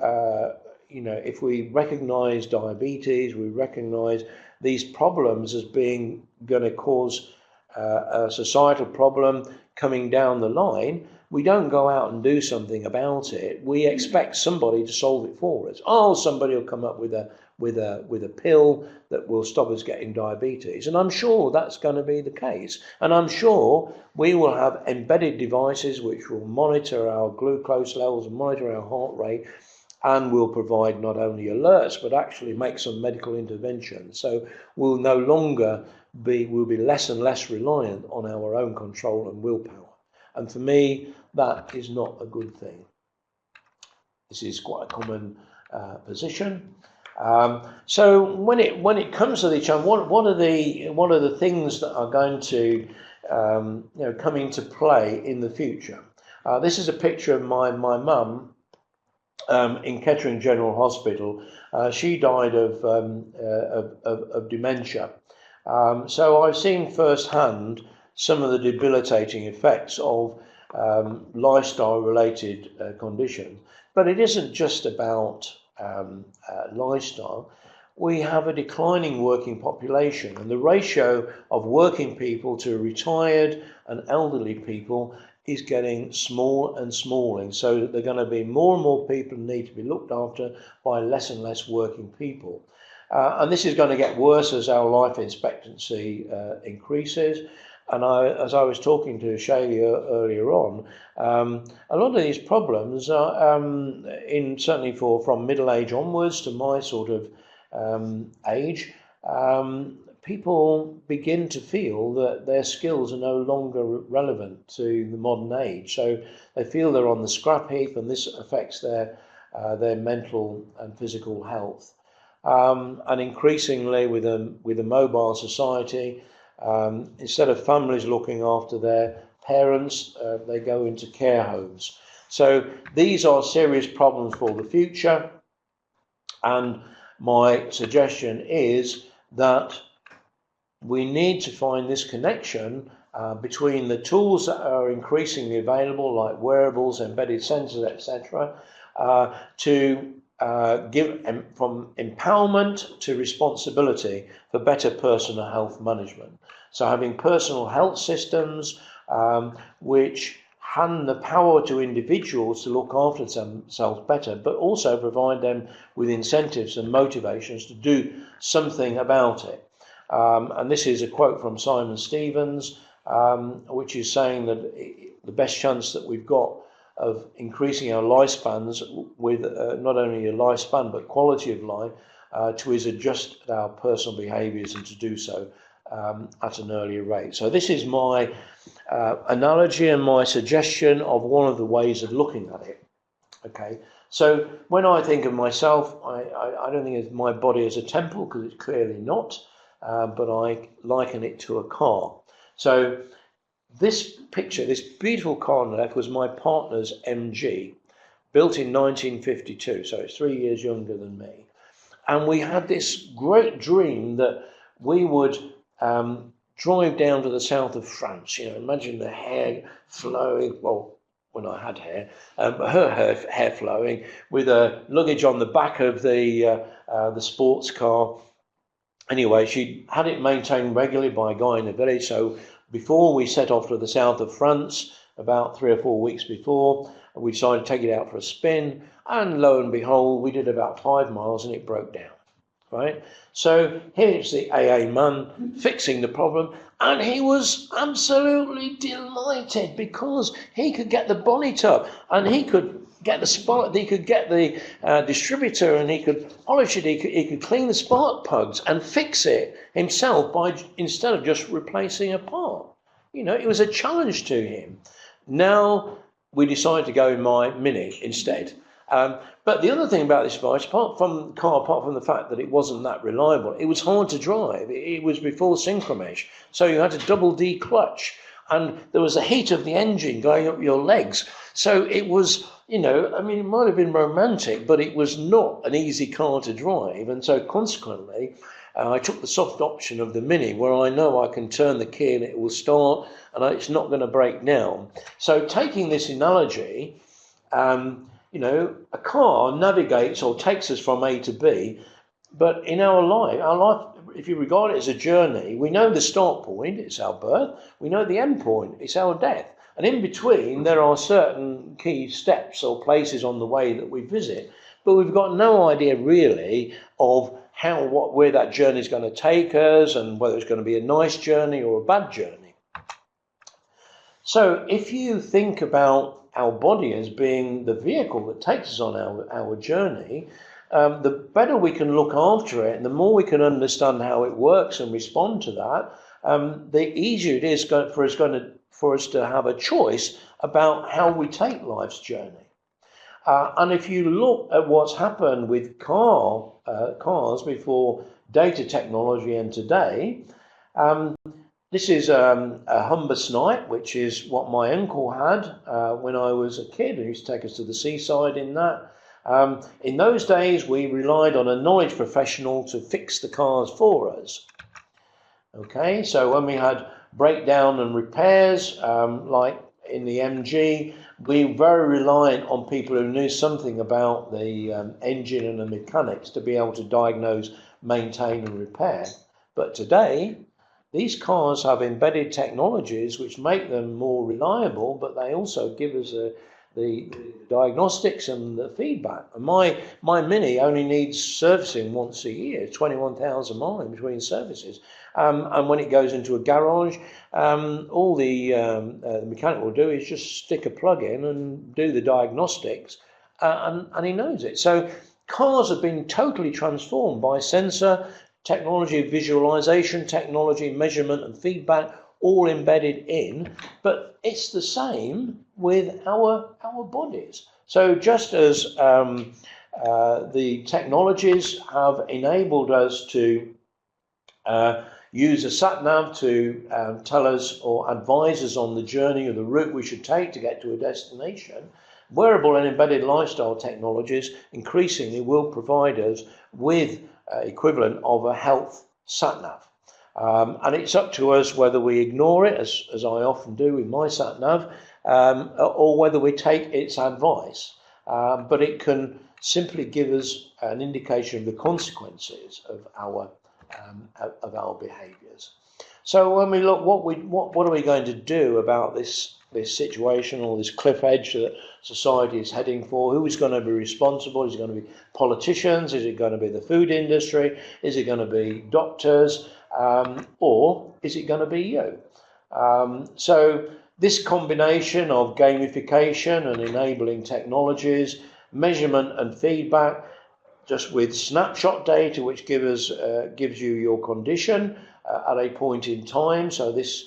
Speaker 1: if we recognize diabetes, we recognize these problems as being going to cause a societal problem coming down the line, we don't go out and do something about it. We expect somebody to solve it for us. Oh, somebody will come up with a pill that will stop us getting diabetes. And I'm sure that's going to be the case. And I'm sure we will have embedded devices which will monitor our glucose levels, monitor our heart rate, and will provide not only alerts, but actually make some medical intervention. So we'll no longer we'll be less and less reliant on our own control and willpower. And for me, that is not a good thing. This is quite a common position. So when it comes to the what are the things that are going to come into play in the future? This is a picture of my mum in Kettering General Hospital. She died of dementia. So I've seen firsthand some of the debilitating effects of lifestyle-related conditions. But it isn't just about lifestyle. We have a declining working population, and the ratio of working people to retired and elderly people is getting smaller and smaller. So there are going to be more and more people who need to be looked after by less and less working people. And this is going to get worse as our life expectancy increases. And as I was talking to Shaylee earlier on, a lot of these problems are certainly from middle age onwards to my sort of age, people begin to feel that their skills are no longer relevant to the modern age. So they feel they're on the scrap heap, and this affects their mental and physical health. And increasingly with a mobile society, instead of families looking after their parents, they go into care homes. So these are serious problems for the future, and my suggestion is that we need to find this connection between the tools that are increasingly available, like wearables, embedded sensors, etc., to give from empowerment to responsibility for better personal health management. So having personal health systems which hand the power to individuals to look after themselves better, but also provide them with incentives and motivations to do something about it. And this is a quote from Simon Stevens, which is saying that the best chance that we've got of increasing our lifespans with not only a lifespan but quality of life is adjust our personal behaviours and to do so at an earlier rate. So this is my analogy and my suggestion of one of the ways of looking at it. Okay, so when I think of myself, I don't think of my body as a temple, because it's clearly not, but I liken it to a car. So this picture, this beautiful car on the left, was my partner's MG, built in 1952, so it's 3 years younger than me. And we had this great dream that we would drive down to the south of France. You know, imagine the hair flowing, well, when I had hair, her hair flowing, with a luggage on the back of the sports car. Anyway, she had it maintained regularly by a guy in the village. So before we set off to the south of France, about 3 or 4 weeks before, we decided to take it out for a spin. And lo and behold, we did about 5 miles and it broke down. Right? So here's the AA man fixing the problem, and he was absolutely delighted because he could get the bonnet up and he could get the spark, he could get the distributor, and he could polish it, he could clean the spark plugs and fix it himself instead of just replacing a part. You know, it was a challenge to him. Now we decided to go in my Mini instead. But the other thing about this device, apart from the fact that it wasn't that reliable, it was hard to drive. It was before synchromesh, so you had to double declutch, and there was the heat of the engine going up your legs. So it was you know, I mean, it might have been romantic, but it was not an easy car to drive. And so consequently, I took the soft option of the Mini, where I know I can turn the key and it will start and it's not going to break down. So taking this analogy, you know, a car navigates or takes us from A to B, but in our life, if you regard it as a journey, we know the start point, it's our birth, we know the end point, it's our death. And in between, there are certain key steps or places on the way that we visit, but we've got no idea really of where that journey is going to take us and whether it's going to be a nice journey or a bad journey. So if you think about our body as being the vehicle that takes us on our journey, the better we can look after it and the more we can understand how it works and respond to that, the easier it is for us to have a choice about how we take life's journey. And if you look at what's happened with cars before data technology and today, this is a Humber Snipe, which is what my uncle had when I was a kid. He used to take us to the seaside in that. In those days, we relied on a knowledge professional to fix the cars for us. Okay, so when we had breakdown and repairs, like in the MG, we were very reliant on people who knew something about the engine and the mechanics to be able to diagnose, maintain and repair. But today, these cars have embedded technologies which make them more reliable, but they also give us the diagnostics and the feedback. And my Mini only needs servicing once a year, 21,000 miles between services. And when it goes into a garage, all the mechanic will do is just stick a plug in and do the diagnostics, and he knows it. So cars have been totally transformed by sensor technology, visualization technology, measurement and feedback, all embedded in. But it's the same with our bodies. So just as the technologies have enabled us to use a sat-nav to tell us or advise us on the journey or the route we should take to get to a destination, wearable and embedded lifestyle technologies increasingly will provide us with equivalent of a health sat-nav. And it's up to us whether we ignore it, as I often do with my sat-nav, or whether we take its advice. But it can simply give us an indication of the consequences of our behaviours. So when we look, what are we going to do about this situation or this cliff edge that society is heading for? Who is going to be responsible? Is it going to be politicians? Is it going to be the food industry? Is it going to be doctors? Or is it going to be you? So this combination of gamification and enabling technologies, measurement and feedback, just with snapshot data, which gives you your condition at a point in time. So this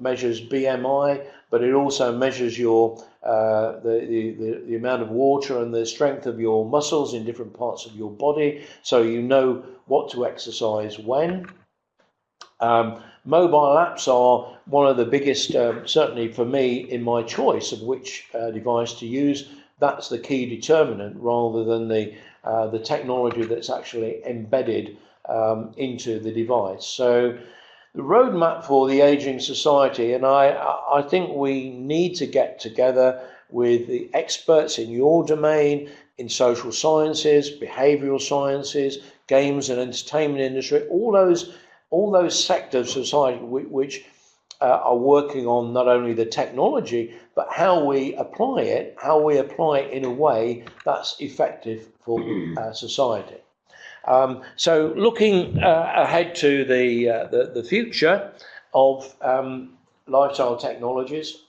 Speaker 1: measures BMI, but it also measures your the amount of water and the strength of your muscles in different parts of your body, so you know what to exercise when. Mobile apps are one of the biggest, certainly for me, in my choice of which device to use. That's the key determinant, rather than the technology that's actually embedded into the device. So the roadmap for the ageing society, and I think we need to get together with the experts in your domain, in social sciences, behavioural sciences, games and entertainment industry, all those sectors of society which are working on not only the technology, but how we apply it in a way that's effective for society. So looking ahead to the future of lifestyle technologies,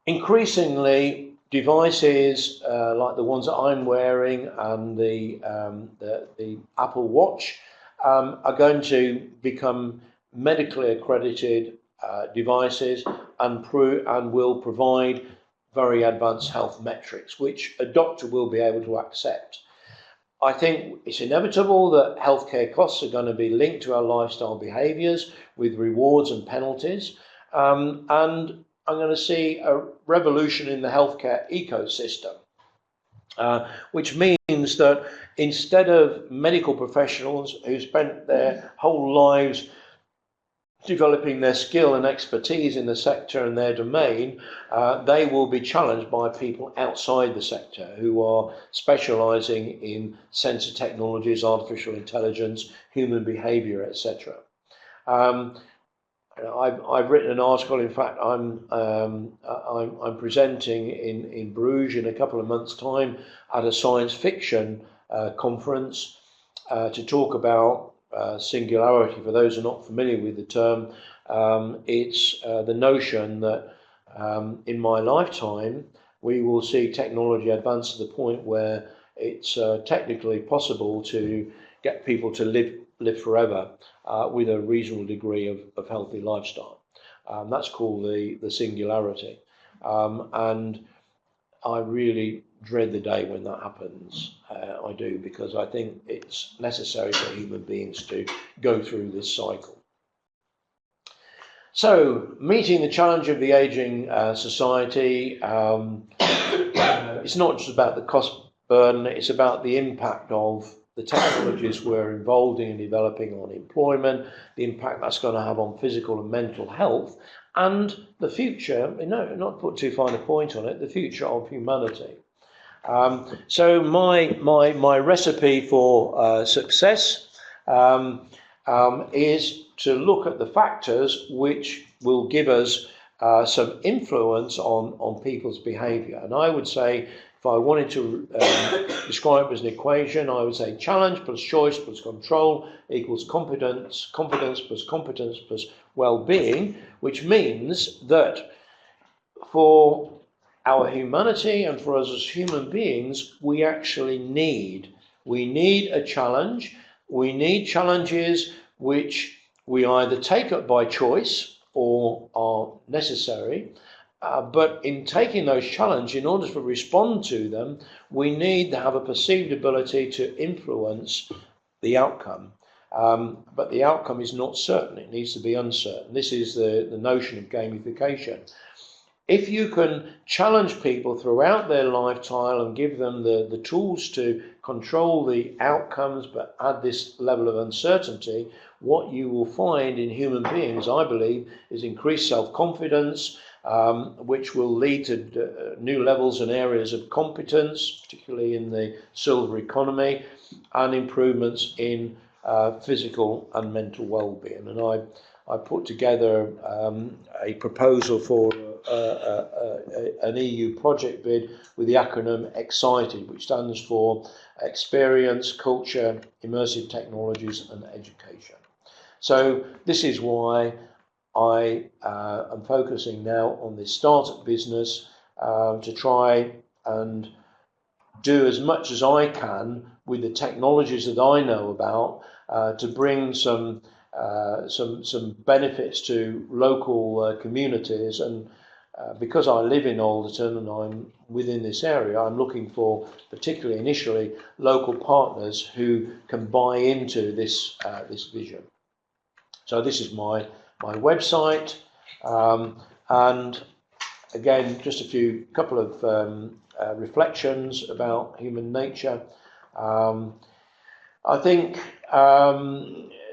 Speaker 1: increasingly devices like the ones that I'm wearing and the Apple Watch are going to become medically accredited devices and will provide very advanced health metrics, which a doctor will be able to accept. I think it's inevitable that healthcare costs are going to be linked to our lifestyle behaviours with rewards and penalties. And I'm going to see a revolution in the healthcare ecosystem, which means that instead of medical professionals who spent their whole lives developing their skill and expertise in the sector and their domain, they will be challenged by people outside the sector who are specialising in sensor technologies, artificial intelligence, human behaviour, etc. I've written an article. In fact, I'm presenting in Bruges in a couple of months' time at a science fiction conference to talk about singularity. For those who are not familiar with the term, it's the notion that in my lifetime we will see technology advance to the point where it's technically possible to get people to live forever with a reasonable degree of healthy lifestyle. That's called the singularity. And I really dread the day when that happens. I do, because I think it's necessary for human beings to go through this cycle. So, meeting the challenge of the ageing society, it's not just about the cost burden, it's about the impact of the technologies we're involved in developing on employment, the impact that's going to have on physical and mental health, and the future, not to put too fine a point on it, the future of humanity. So my recipe for success is to look at the factors which will give us some influence on people's behaviour. And I would say, if I wanted to describe it as an equation, I would say challenge plus choice plus control equals competence, competence plus well-being, which means that for our humanity and for us as human beings, we actually need a challenge. We need challenges which we either take up by choice or are necessary. But in taking those challenges, in order to respond to them, we need to have a perceived ability to influence the outcome. But the outcome is not certain. It needs to be uncertain. This is the notion of gamification. If you can challenge people throughout their lifetime and give them the tools to control the outcomes but add this level of uncertainty, what you will find in human beings, I believe, is increased self-confidence, which will lead to new levels and areas of competence, particularly in the silver economy, and improvements in physical and mental well-being. And I put together a proposal for an EU project bid with the acronym EXCITED, which stands for Experience, Culture, Immersive Technologies and Education. So this is why I am focusing now on this startup business to try and do as much as I can with the technologies that I know about to bring some benefits to local communities. And because I live in Alderton and I'm within this area, I'm looking for, particularly initially, local partners who can buy into this vision. So this is my website, and again, just a couple of reflections about human nature. I think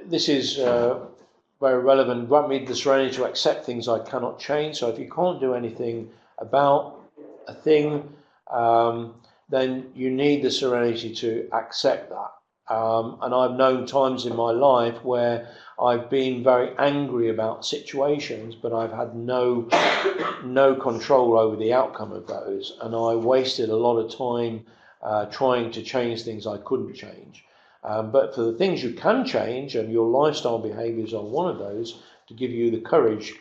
Speaker 1: this is very relevant. Grant me the serenity to accept things I cannot change. So if you can't do anything about a thing, then you need the serenity to accept that. And I've known times in my life where I've been very angry about situations, but I've had no control over the outcome of those, and I wasted a lot of time trying to change things I couldn't change. But for the things you can change, and your lifestyle behaviours are one of those, to give you the courage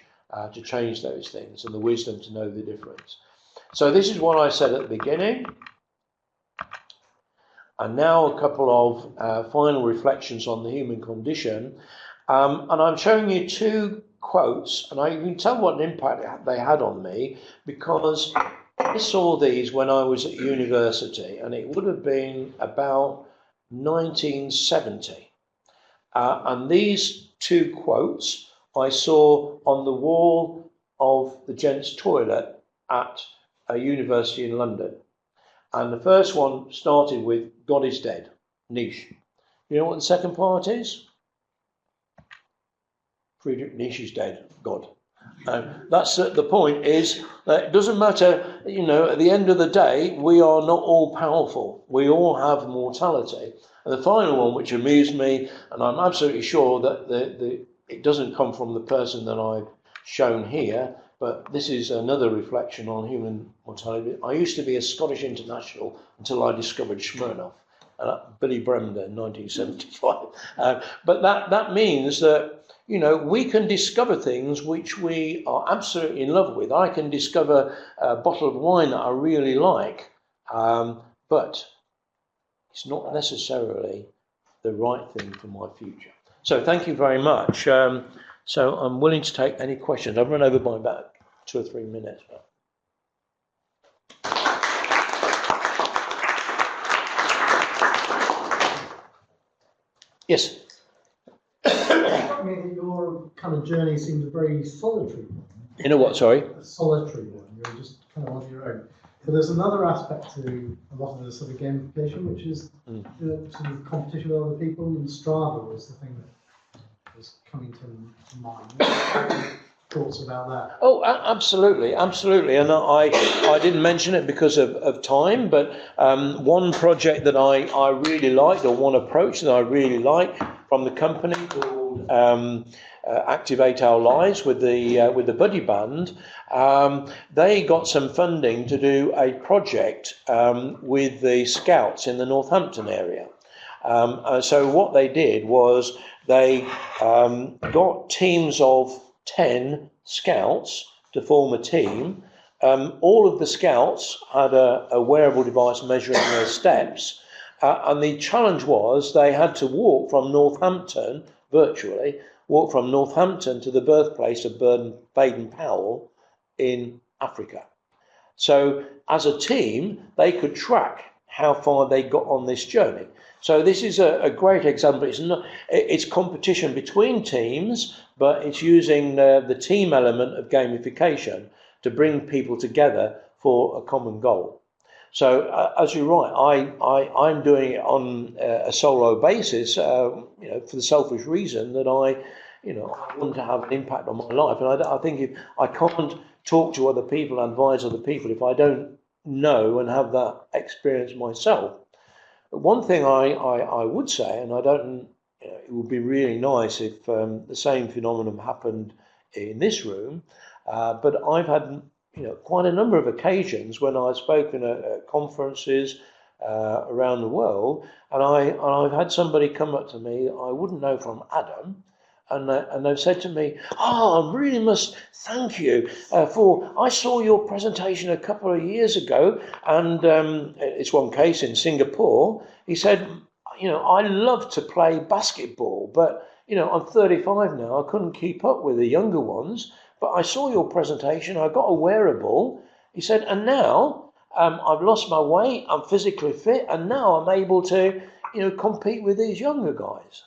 Speaker 1: to change those things and the wisdom to know the difference. So this is what I said at the beginning. And now a couple of final reflections on the human condition. And I'm showing you two quotes, and you can tell what an impact they had on me, because I saw these when I was at university, and it would have been about 1970. And these two quotes I saw on the wall of the gents' toilet at a university in London. And the first one started with God is dead, niche. You know what the second part is? Friedrich Nietzsche's dead, God. That's the point is that it doesn't matter, you know, at the end of the day, we are not all powerful. We all have mortality. And the final one, which amused me, and I'm absolutely sure that it doesn't come from the person that I've shown here, but this is another reflection on human mortality. I used to be a Scottish international until I discovered Smirnoff, Billy Bremner in 1975. But that means that, you know, we can discover things which we are absolutely in love with. I can discover a bottle of wine that I really like, but it's not necessarily the right thing for my future. So thank you very much. So I'm willing to take any questions. I've run over by about 2 or 3 minutes. Yes.
Speaker 3: I mean, your kind of journey seems a very solitary one.
Speaker 1: In a what, sorry?
Speaker 3: A solitary one. You're just kind of on your own. But there's another aspect to a lot of the sort of gamification, which is sort of competition with other people, and Strava was the thing that was coming to mind. Thoughts about that?
Speaker 1: Oh, absolutely. And I didn't mention it because of time, but one project that I really liked, or one approach that I really liked from the company called Activate Our Lives with the Buddy Band, they got some funding to do a project with the Scouts in the Northampton area. So what they did was they got teams of 10 scouts to form a team. All of the scouts had a wearable device measuring their steps, and the challenge was they had to walk from Northampton, virtually, walk from Northampton to the birthplace of Baden-Powell in Africa. So as a team, they could track how far they got on this journey. So this is a great example. It's competition between teams, but it's using the team element of gamification to bring people together for a common goal. So as you're right, I'm doing it on a solo basis, for the selfish reason that I want to have an impact on my life. And I think if I can't talk to other people, advise other people, if I don't know and have that experience myself. But one thing I would say, and I don't, it would be really nice if the same phenomenon happened in this room, but I've had quite a number of occasions when I've spoken at conferences around the world, and I've had somebody come up to me I wouldn't know from Adam, and they've said to me, I really must thank you for, I saw your presentation a couple of years ago, and it's one case in Singapore. He said, I love to play basketball, but I'm 35 now, I couldn't keep up with the younger ones, but I saw your presentation, I got a wearable. He said, and now I've lost my weight, I'm physically fit, and now I'm able to compete with these younger guys.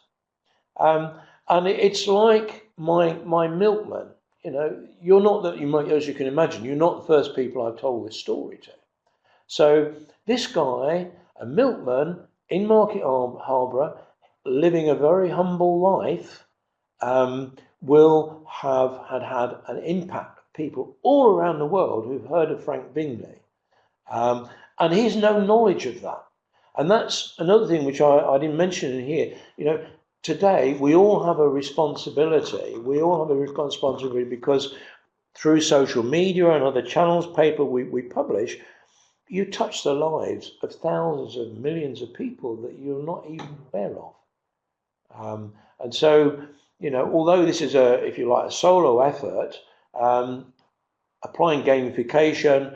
Speaker 1: And it's like my milkman. You're not that you might, as you can imagine, you're not the first people I've told this story to. So this guy, a milkman in Market Harborough, living a very humble life, will have had an impact. People all around the world who've heard of Frank Bingley, and he's no knowledge of that. And that's another thing which I didn't mention in here. Today, we all have a responsibility. We all have a responsibility because through social media and other channels, paper we publish, you touch the lives of thousands of millions of people that you're not even aware of. And so, although this is if you like, a solo effort, applying gamification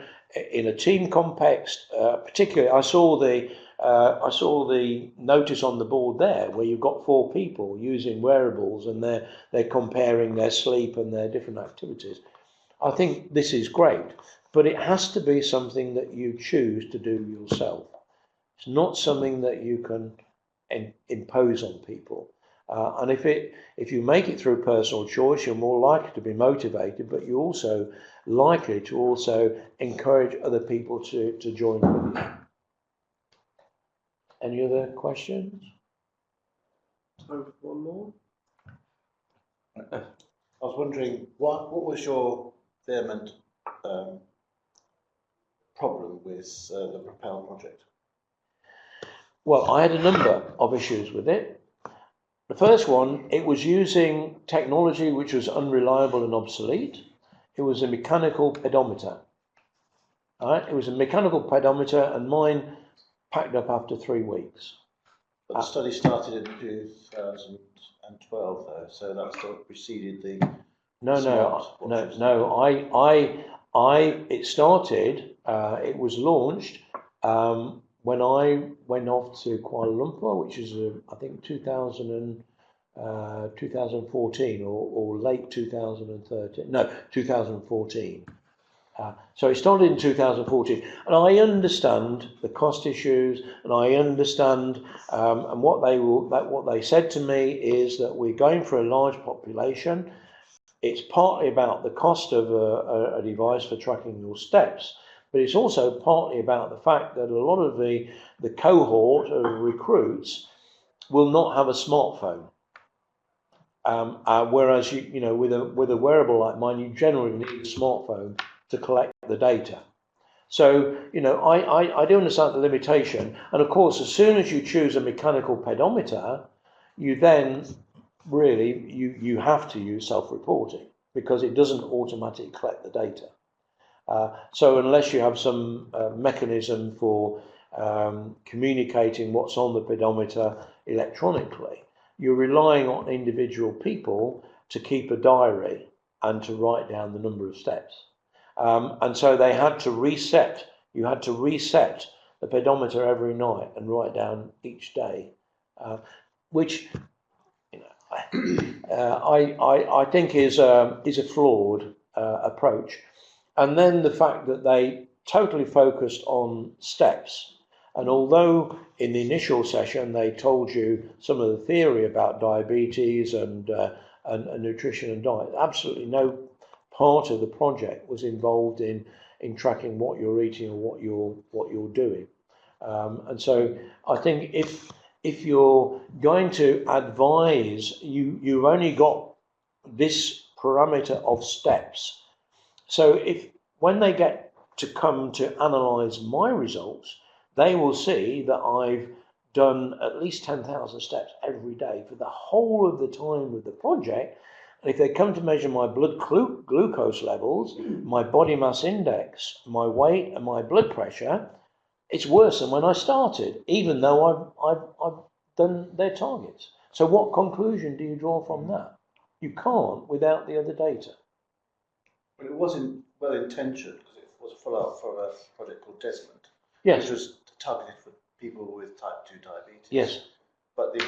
Speaker 1: in a team context, particularly, I saw the notice on the board there where you've got 4 people using wearables and they're comparing their sleep and their different activities. I think this is great, but it has to be something that you choose to do yourself. It's not something that you can impose on people. And if you make it through personal choice, you're more likely to be motivated, but you're also likely to also encourage other people to join with you. Any other questions?
Speaker 4: So one more.
Speaker 2: I was wondering, what was your vehement problem with the Propel project?
Speaker 1: Well, I had a number of issues with it. The first one, it was using technology which was unreliable and obsolete. It was a mechanical pedometer. All right? It was a mechanical pedometer, and mine packed up after 3 weeks.
Speaker 2: But the study started in 2012, though, so that still preceded the
Speaker 1: It started. It was launched when I went off to Kuala Lumpur, which is I think 2014 or late 2013. No, 2014. So it started in 2014, and I understand the cost issues, and I understand, and what they said to me is that we're going for a large population. It's partly about the cost of a device for tracking your steps, but it's also partly about the fact that a lot of the cohort of recruits will not have a smartphone. Whereas with a wearable like mine, you generally need a smartphone to collect the data. So, I do understand the limitation. And of course, as soon as you choose a mechanical pedometer, you then really, you have to use self-reporting because it doesn't automatically collect the data. So unless you have some mechanism for communicating what's on the pedometer electronically, you're relying on individual people to keep a diary and to write down the number of steps. And so they had to reset. You had to reset the pedometer every night and write down each day, which I think is a flawed approach. And then the fact that they totally focused on steps. And although in the initial session they told you some of the theory about diabetes and nutrition and diet, absolutely no part of the project was involved in tracking what you're eating or what you're doing. And so I think if you're going to advise, you've only got this parameter of steps. So when they get to come to analyse my results, they will see that I've done at least 10,000 steps every day for the whole of the time of the project. And if they come to measure my blood glucose levels, my body mass index, my weight and my blood pressure, it's worse than when I started, even though I've done their targets. So what conclusion do you draw from that? You can't without the other data.
Speaker 2: But it wasn't well intentioned because it was a follow-up for a project called Desmond,
Speaker 1: Yes.
Speaker 2: which was targeted for people with type 2 diabetes.
Speaker 1: Yes.
Speaker 2: But the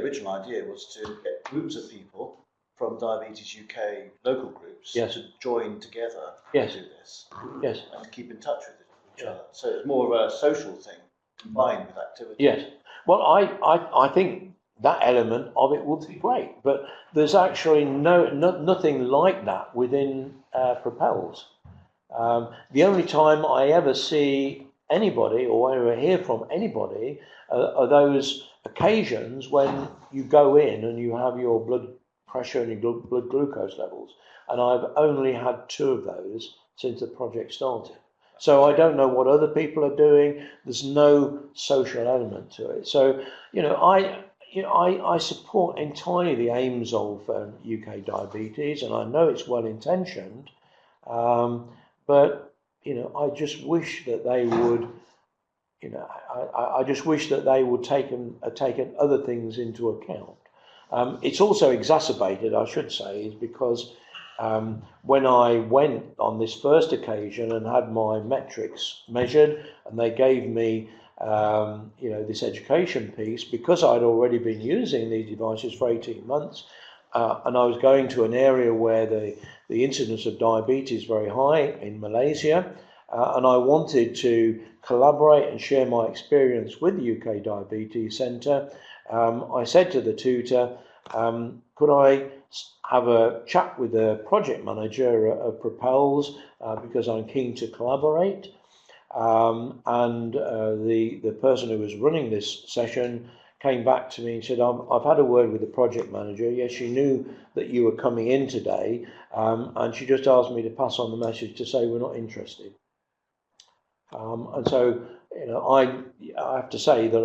Speaker 2: original idea was to get groups of people from Diabetes UK local groups to join together to do this.
Speaker 1: Yes.
Speaker 2: And to keep in touch with each other. So it's more of a social thing combined with activity.
Speaker 1: Yes. Well, I think that element of it would be great, but there's actually nothing like that within Propels. The only time I ever see anybody or ever hear from anybody are those occasions when you go in and you have your blood pressure and your blood glucose levels, and I've only had 2 of those since the project started. So I don't know what other people are doing. There's no social element to it. So I support entirely the aims of UK diabetes, and I know it's well intentioned, but I just wish that they would. I just wish that they would taken other things into account. It's also exacerbated, I should say, is because when I went on this first occasion and had my metrics measured, and they gave me this education piece, because I'd already been using these devices for 18 months, and I was going to an area where the incidence of diabetes is very high in Malaysia, and I wanted to collaborate and share my experience with the UK Diabetes Centre. I said to the tutor, could I have a chat with the project manager of Propels, because I'm keen to collaborate. And the person who was running this session came back to me and said, I've had a word with the project manager. Yes, she knew that you were coming in today, and she just asked me to pass on the message to say we're not interested. And so, you know, I have to say that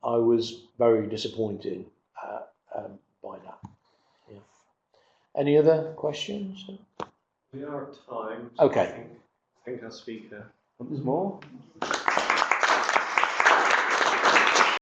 Speaker 1: I was very disappointed by that. Yeah. Any other questions?
Speaker 4: We are at time.
Speaker 1: Okay.
Speaker 4: I think our speaker wants more.